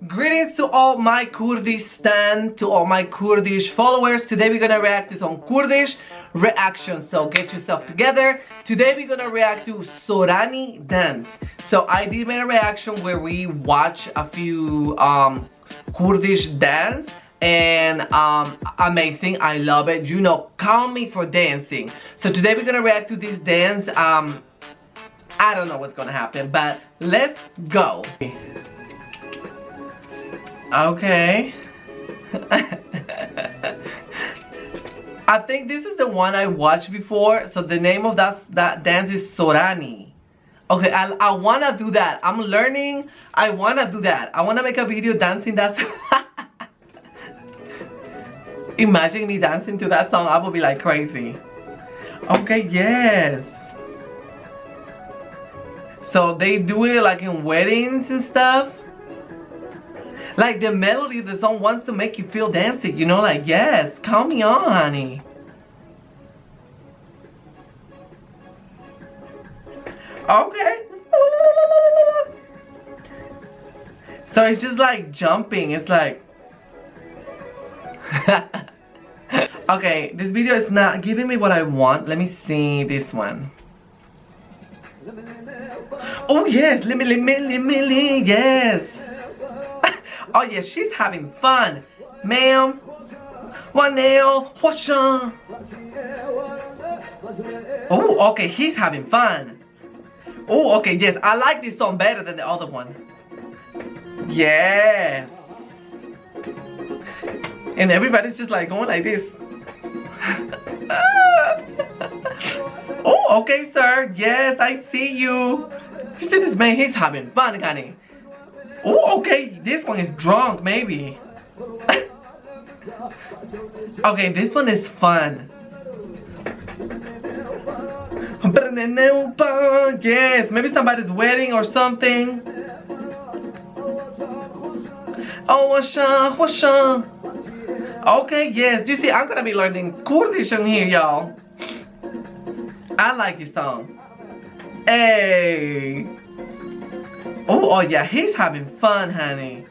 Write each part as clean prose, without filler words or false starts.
Greetings to all my Kurdish stan, to all my Kurdish followers. Today we're gonna react to some Kurdish reactions, so get yourself together. Today we're gonna react to Sorany dance. So I did make a reaction where we watch a few Kurdish dance, and amazing, I love it. You know, count me for dancing. So today we're gonna react to this dance. I don't know what's gonna happen, but let's go. Okay. I think this is the one I watched before. So the name of that dance is Sorany. Okay, I wanna do that. I'm learning. I wanna do that. I wanna make a video dancing that. Imagine me dancing to that song. I would be like crazy. Okay, yes. So they do it like in weddings and stuff. Like the melody of the song wants to make you feel dancing, you know, like, yes, count me on, honey. Okay. So it's just like jumping, it's like... Okay, this video is not giving me what I want. Let me see this one. Oh yes, yes. Oh yeah, she's having fun, ma'am. One nail, whooshah. Oh, okay, he's having fun. Oh, okay, yes, I like this song better than the other one. Yes. And everybody's just like going like this. Oh, okay, sir. Yes, I see you. You see this man, he's having fun, honey. Oh, okay, this one is drunk, maybe. Okay, this one is fun. Yes, maybe somebody's wedding or something. Oh, whooshah. Okay, yes, you see, I'm gonna be learning Kurdish in here, y'all. I like this song. Hey. Oh yeah, he's having fun, honey.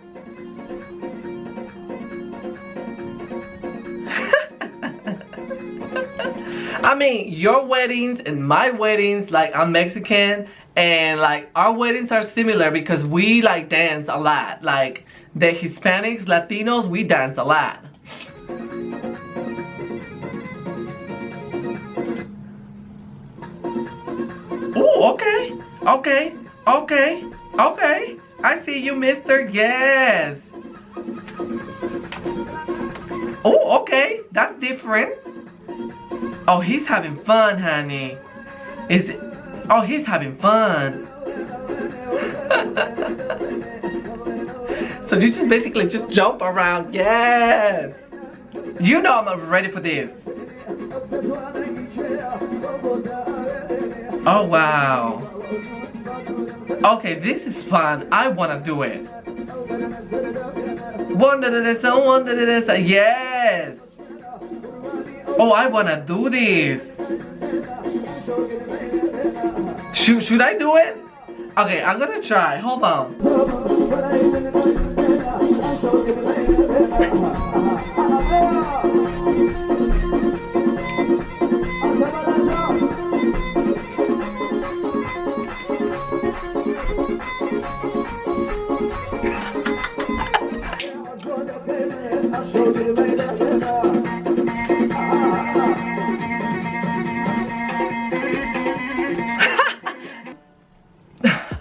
I mean, your weddings and my weddings, like I'm Mexican, and like our weddings are similar because we like dance a lot. Like the Hispanics, Latinos, we dance a lot. Oh, okay. Okay, I see you, mister. Yes. Oh, okay, that's different. Oh, he's having fun, honey. Is it? Oh, he's having fun. So you just basically just jump around. Yes. You know I'm ready for this. Oh, wow. Okay, this is fun. I wanna do it. Yes. Oh, I wanna do this. Should I do it? Okay, I'm gonna try. Hold on.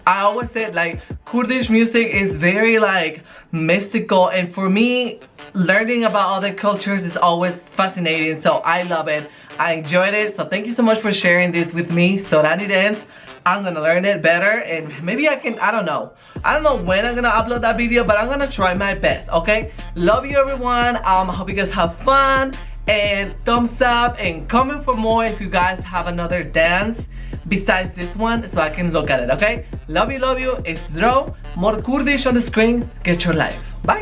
I always said like Kurdish music is very like mystical, and for me learning about other cultures is always fascinating, so I love it. I enjoyed it, so thank you so much for sharing this with me. Sorany dance, I'm gonna learn it better, and maybe I can, I don't know when I'm gonna upload that video, but I'm gonna try my best. Okay, love you everyone. I hope you guys have fun, and thumbs up and comment for more if you guys have another dance besides this one so I can look at it. Okay, love you. It's Zro. More Kurdish on the screen. Get your life. Bye.